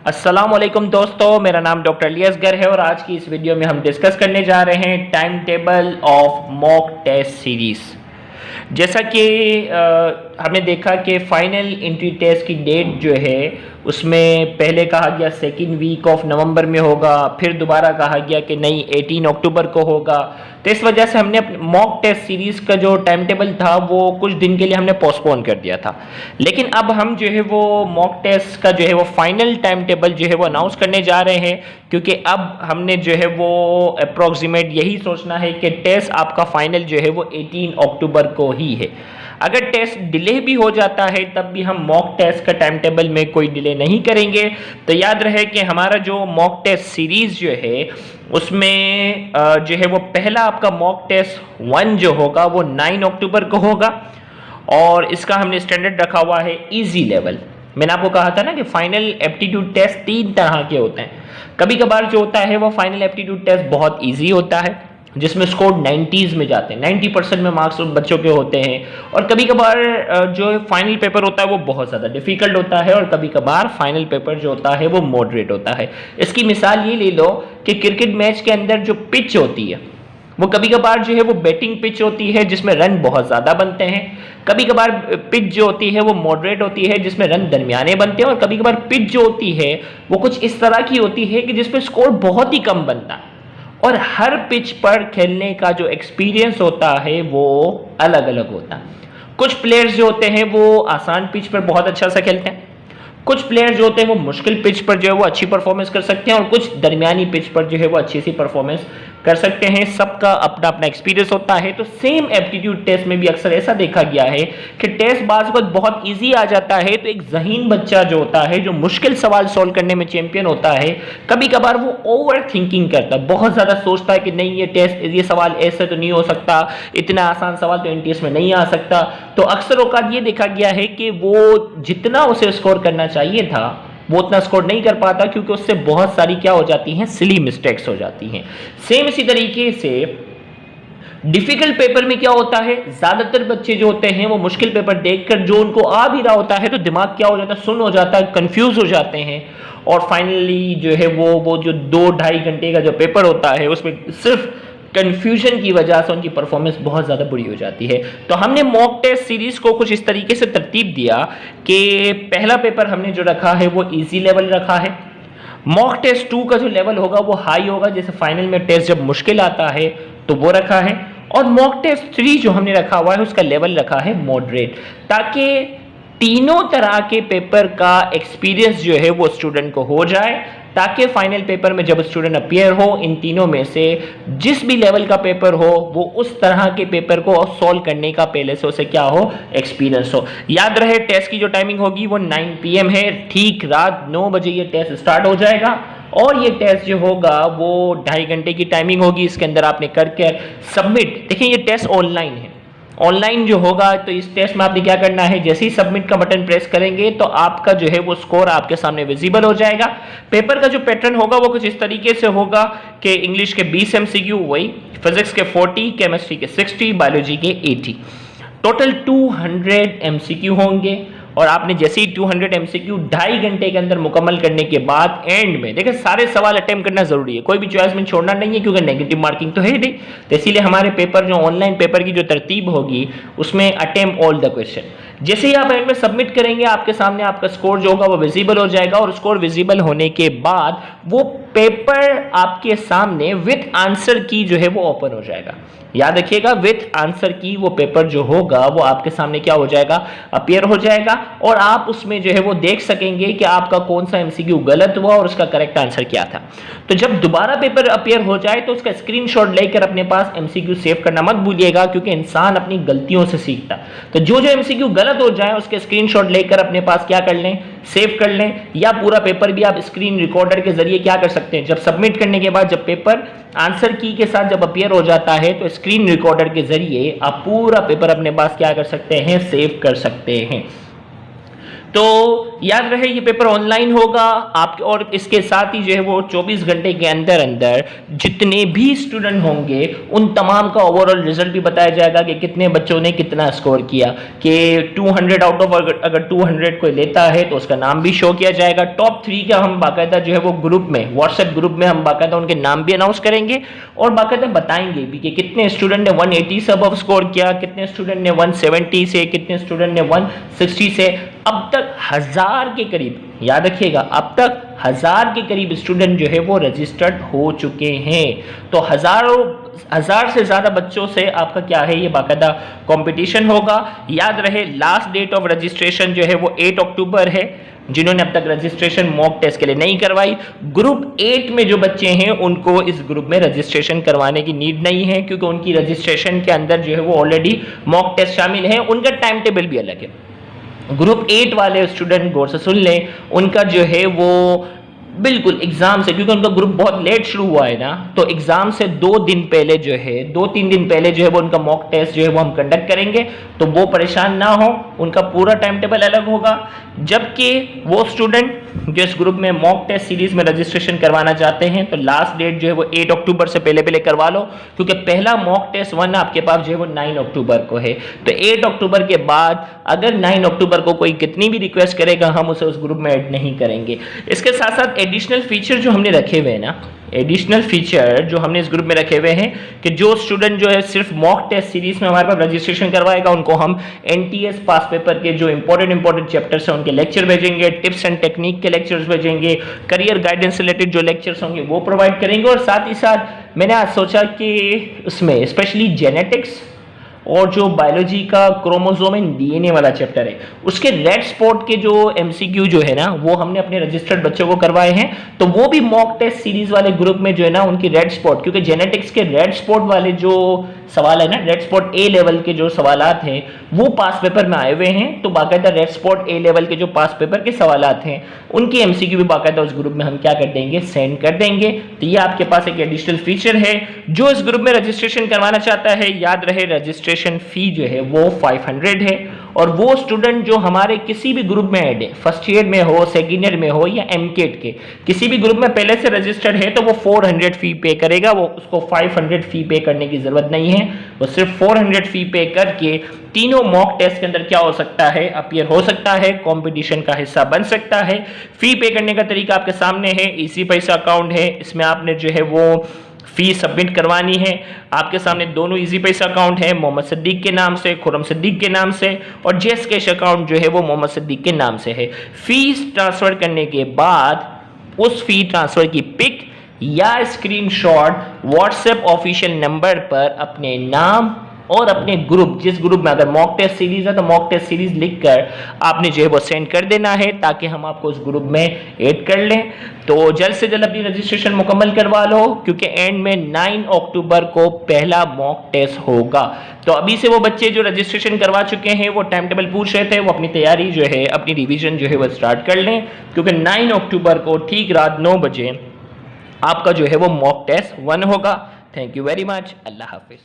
अस्सलामुअलैकुम दोस्तों, मेरा नाम डॉक्टर अली असगर है और आज की इस वीडियो में हम डिस्कस करने जा रहे हैं time table of mock test series. जैसा कि हमने देखा कि फाइनल एंट्री टेस्ट की डेट जो है उसमें पहले कहा गया सेकेंड वीक ऑफ नवंबर में होगा, फिर दोबारा कहा गया कि नहीं 18 अक्टूबर को होगा। तो इस वजह से हमने अपने मॉक टेस्ट सीरीज़ का जो टाइम टेबल था वो कुछ दिन के लिए हमने पोस्टपोन कर दिया था। लेकिन अब हम जो है वो मॉक टेस्ट का जो है वो फाइनल टाइम टेबल जो है वो अनाउंस करने जा रहे हैं, क्योंकि अब हमने जो है वो अप्रॉक्सीमेट यही सोचना है कि टेस्ट आपका फाइनल जो है वो 18 अक्टूबर को ही है। अगर टेस्ट डिले भी हो जाता है तब भी हम मॉक टेस्ट का टाइम टेबल में कोई डिले नहीं करेंगे। तो याद रहे कि हमारा जो मॉक टेस्ट सीरीज जो है उसमें जो है वो पहला आपका मॉक टेस्ट 1 जो होगा वो 9 अक्टूबर को होगा और इसका हमने स्टैंडर्ड रखा हुआ है इजी लेवल। मैंने आपको कहा था ना कि फाइनल एप्टीट्यूड टेस्ट 3 तरह के होते हैं। कभी कभार जो होता है वो फाइनल एप्टीट्यूड टेस्ट बहुत इजी होता है जिसमें स्कोर 90s में जाते हैं, 90% में मार्क्स बच्चों के होते हैं। और कभी कभार जो फाइनल पेपर होता है वो बहुत ज़्यादा डिफिकल्ट होता है और कभी कभार फाइनल पेपर जो होता है वो मॉडरेट होता है। इसकी मिसाल ये ले लो कि क्रिकेट मैच के अंदर जो पिच होती है वो कभी कभार जो है वो बैटिंग पिच होती है जिसमें रन बहुत ज़्यादा बनते हैं, कभी कभार पिच जो होती है वो मॉडरेट होती है जिसमें रन दरमियाने बनते हैं, और कभी कभार पिच जो होती है वो कुछ इस तरह की होती है कि जिसमें स्कोर बहुत ही कम बनता है। और हर पिच पर खेलने का जो एक्सपीरियंस होता है वो अलग अलग होता है। कुछ प्लेयर्स जो होते हैं वो आसान पिच पर बहुत अच्छा सा खेलते हैं, कुछ प्लेयर जो होते हैं वो मुश्किल पिच पर जो है वो अच्छी परफॉर्मेंस कर सकते हैं और कुछ दरमियानी पिच पर जो है वो अच्छी सी परफॉर्मेंस कर सकते हैं। सबका अपना अपना एक्सपीरियंस होता है। तो सेम एप्टीट्यूड टेस्ट में भी अक्सर ऐसा देखा गया है कि टेस्ट बाज़ वक्त बहुत इजी आ जाता है तो एक ज़हीन बच्चा जो होता है जो मुश्किल सवाल सॉल्व करने में चैंपियन होता है, कभी कभार वो ओवर थिंकिंग करता है, बहुत ज़्यादा सोचता है कि नहीं ये सवाल ऐसे तो नहीं हो सकता, इतना आसान सवाल तो एनटीएस में नहीं आ सकता। तो अक्सर औकात ये देखा गया है कि वो जितना उसे स्कोर करना चाहिए था वो उतना स्कोर नहीं कर पाता, क्योंकि उससे बहुत सारी क्या हो जाती हैं, सिली मिस्टेक्स हो जाती हैं। सेम इसी तरीके से डिफिकल्ट पेपर में क्या होता है, ज्यादातर बच्चे जो होते हैं वो मुश्किल पेपर देखकर जो उनको आ भी रहा होता है तो दिमाग क्या हो जाता है, सुन्न हो जाता है, कंफ्यूज हो जाते हैं और फाइनली जो है वो जो 2-2.5 घंटे का जो पेपर होता है उसमें सिर्फ कंफ्यूजन की वजह से उनकी परफॉर्मेंस बहुत ज़्यादा बुरी हो जाती है। तो हमने मॉक टेस्ट सीरीज को कुछ इस तरीके से तरतीब दिया कि पहला पेपर हमने जो रखा है वो इजी लेवल रखा है, मॉक टेस्ट 2 का जो लेवल होगा वो हाई होगा, जैसे फाइनल में टेस्ट जब मुश्किल आता है तो वो रखा है, और मॉक टेस्ट 3 जो हमने रखा हुआ है उसका लेवल रखा है मॉडरेट, ताकि तीनों तरह के पेपर का एक्सपीरियंस जो है वो स्टूडेंट को हो जाए, ताकि फाइनल पेपर में जब स्टूडेंट अपीयर हो इन तीनों में से जिस भी लेवल का पेपर हो वो उस तरह के पेपर को सॉल्व करने का पहले से उसे क्या हो, एक्सपीरियंस हो। याद रहे टेस्ट की जो टाइमिंग होगी वो 9 PM है, ठीक रात 9 बजे ये टेस्ट स्टार्ट हो जाएगा और ये टेस्ट जो होगा वो 2.5 घंटे की टाइमिंग होगी। इसके अंदर आपने करके सबमिट, देखिए ये टेस्ट ऑनलाइन है, ऑनलाइन जो होगा तो इस टेस्ट में आपने क्या करना है, जैसे ही सबमिट का बटन प्रेस करेंगे तो आपका जो है वो स्कोर आपके सामने विजिबल हो जाएगा। पेपर का जो पैटर्न होगा वो कुछ इस तरीके से होगा कि इंग्लिश के 20 MCQ वही, फिजिक्स के 40, केमिस्ट्री के 60, बायोलॉजी के 80, टोटल 200 MCQ होंगे। और आपने जैसे ही 200 MCQ 2.5 घंटे के अंदर मुकम्मल करने के बाद एंड में देखिए सारे सवाल अटेम्प्ट करना जरूरी है, कोई भी चॉइस में छोड़ना नहीं है क्योंकि नेगेटिव मार्किंग तो है नहीं। तो इसीलिए हमारे पेपर जो ऑनलाइन पेपर की जो तरतीब होगी उसमें अटेम्प्ट ऑल द क्वेश्चन, जैसे ही आप एंड में सबमिट करेंगे आपके सामने आपका स्कोर जो होगा वो विजिबल हो जाएगा और स्कोर विजिबल होने के बाद वो पेपर आपके सामने विथ आंसर की जो है वो ओपन हो जाएगा। याद रखिएगा विथ आंसर की वो पेपर जो होगा वो आपके सामने क्या हो जाएगा, अपीयर हो जाएगा और आप उसमें जो है वो देख सकेंगे कि आपका कौन सा MCQ गलत हुआ और उसका करेक्ट आंसर क्या था। तो जब दोबारा पेपर अपीयर हो जाए तो उसका स्क्रीनशॉट लेकर अपने पास MCQ सेव करना मत भूलिएगा, क्योंकि इंसान अपनी गलतियों से सीखता। तो जो MCQ गलत हो जाए उसके स्क्रीनशॉट लेकर अपने पास क्या कर लें, सेव कर लें, या पूरा पेपर भी आप स्क्रीन रिकॉर्डर के जरिए क्या कर सकते हैं, जब सबमिट करने के बाद जब पेपर आंसर की के साथ जब अपीयर हो जाता है तो स्क्रीन रिकॉर्डर के जरिए आप पूरा पेपर अपने पास क्या कर सकते हैं, सेव कर सकते हैं। तो याद रहे ये पेपर ऑनलाइन होगा आपके, और इसके साथ ही जो है वो 24 घंटे के अंदर अंदर जितने भी स्टूडेंट होंगे उन तमाम का ओवरऑल रिजल्ट भी बताया जाएगा कि कितने बच्चों ने कितना स्कोर किया, कि 200 आउट ऑफ अगर 200 कोई लेता है तो उसका नाम भी शो किया जाएगा। टॉप 3 का हम बाकायदा जो है वो ग्रुप में, व्हाट्सएप ग्रुप में हम बाकायदा उनके नाम भी अनाउंस करेंगे और बाकायदा बताएंगे भी कि कितने स्टूडेंट ने 180 से अबव स्कोर किया, कितने स्टूडेंट ने 170 से, कितने स्टूडेंट ने 160 से। अब तक 1000 के करीब, याद रखिएगा, अब तक 1000 के करीब स्टूडेंट जो है वो रजिस्टर्ड हो चुके हैं। तो हजार से ज्यादा बच्चों से आपका क्या है ये बाकायदा कंपटीशन होगा। याद रहे लास्ट डेट ऑफ रजिस्ट्रेशन जो है वो 8 अक्टूबर है। जिन्होंने अब तक रजिस्ट्रेशन मॉक टेस्ट के लिए नहीं करवाई, ग्रुप 8 में जो बच्चे हैं उनको इस ग्रुप में रजिस्ट्रेशन करवाने की नीड नहीं है, क्योंकि उनकी रजिस्ट्रेशन के अंदर जो है वो ऑलरेडी मॉक टेस्ट शामिल है। उनका टाइम टेबल भी अलग है। ग्रुप 8 वाले स्टूडेंट गौर से सुन लें, उनका जो है वो बिल्कुल एग्जाम से, क्योंकि उनका ग्रुप बहुत लेट शुरू हुआ है ना, तो एग्जाम से 2 दिन पहले जो है, 2-3 दिन पहले जो है वो उनका मॉक टेस्ट जो है वो हम कंडक्ट करेंगे, तो वो परेशान ना हो, उनका पूरा टाइम टेबल अलग होगा। जबकि वो स्टूडेंट जो इस ग्रुप में मॉक टेस्ट सीरीज में रजिस्ट्रेशन करवाना चाहते हैं तो लास्ट डेट जो है वो 8 अक्टूबर से पहले करवा लो, क्योंकि पहला मॉक टेस्ट 1 आपके पास जो है वो 9 अक्टूबर को है। तो 8 अक्टूबर के बाद अगर 9 अक्टूबर को कोई कितनी भी रिक्वेस्ट करेगा हम उसे उस ग्रुप में ऐड नहीं करेंगे। इसके साथ साथ एडिशनल फीचर जो हमने रखे हुए हैं ना, एडिशनल फीचर जो हमने इस ग्रुप में रखे हुए हैं कि जो स्टूडेंट जो है सिर्फ मॉक टेस्ट सीरीज में हमारे पास रजिस्ट्रेशन करवाएगा उनको हम एनटीएस पास पेपर के जो इंपॉर्टेंट चैप्टर्स हैं उनके लेक्चर भेजेंगे, टिप्स एंड टेक्निक के लेक्चर्स भेजेंगे, करियर गाइडेंस रिलेटेड जो लेक्चर्स होंगे वो प्रोवाइड करेंगे। और साथ ही साथ मैंने आज सोचा कि उसमें स्पेशली जेनेटिक्स और जो बायोलॉजी का क्रोमोसोम एंड डीएनए वाला चैप्टर है उसके रेड स्पॉट के जो एमसीक्यू जो है ना वो हमने अपने रजिस्टर्ड बच्चों को करवाए हैं, तो वो भी मॉक टेस्ट सीरीज वाले ग्रुप में जो है ना उनकी रेड स्पॉट, क्योंकि जेनेटिक्स के रेड स्पॉट वाले जो सवाल है ना, रेड स्पॉट ए लेवल के जो सवालात हैं वो पास पेपर में आए हुए हैं, तो बाकायदा रेड स्पॉट ए लेवल के जो पास पेपर के सवालात हैं उनकी एमसीक्यू भी बाकायदा उस ग्रुप में हम क्या कर देंगे, सेंड कर देंगे। तो ये आपके पास एक एडिशनल फीचर है। जो इस ग्रुप में रजिस्ट्रेशन करवाना चाहता है, याद रहे रजिस्ट्रेशन फी जो है वो 500 है, और वो स्टूडेंट जो हमारे किसी भी ग्रुप में ऐड है, फर्स्ट ईयर में हो, सेकेंड ईयर में हो या एमकेट के किसी भी ग्रुप में पहले से रजिस्टर्ड है तो वो 400 फी पे करेगा, वो उसको 500 फी पे करने की जरूरत नहीं है। वो सिर्फ 400 फी पे करके तीनों मॉक टेस्ट के अंदर क्या हो सकता है, अपीयर हो सकता है, कंपटीशन का हिस्सा बन सकता है। फी पे करने का तरीका आपके सामने है, इजी पैसा अकाउंट है, इसमें आपने जो है वो फी सबमिट करवानी है। आपके सामने दोनों इजी पैसा अकाउंट है, मोहम्मद सिद्दीक के नाम से, खुरम सिद्दीक के नाम से, और जेस कैश अकाउंट जो है वो मोहम्मद सिद्दीक के नाम से है। फीस ट्रांसफर करने के बाद उस फी ट्रांसफर की पिक या स्क्रीनशॉट व्हाट्सएप ऑफिशियल नंबर पर अपने नाम और अपने ग्रुप, जिस ग्रुप में अगर मॉक टेस्ट सीरीज है तो मॉक टेस्ट सीरीज लिखकर आपने जो है वो सेंड कर देना है, ताकि हम आपको उस ग्रुप में ऐड कर लें। तो जल्द से जल्द अपनी रजिस्ट्रेशन मुकम्मल करवा लो, क्योंकि एंड में 9 अक्टूबर को पहला मॉक टेस्ट होगा। तो अभी से वो बच्चे जो रजिस्ट्रेशन करवा चुके हैं वो टाइम टेबल पूछ रहे थे, वो अपनी तैयारी जो है, अपनी रिविजन जो है वो स्टार्ट कर लें, क्योंकि 9 अक्टूबर को ठीक रात 9 बजे आपका जो है वो मॉक टेस्ट 1 होगा। Thank you very much. Allah Hafiz.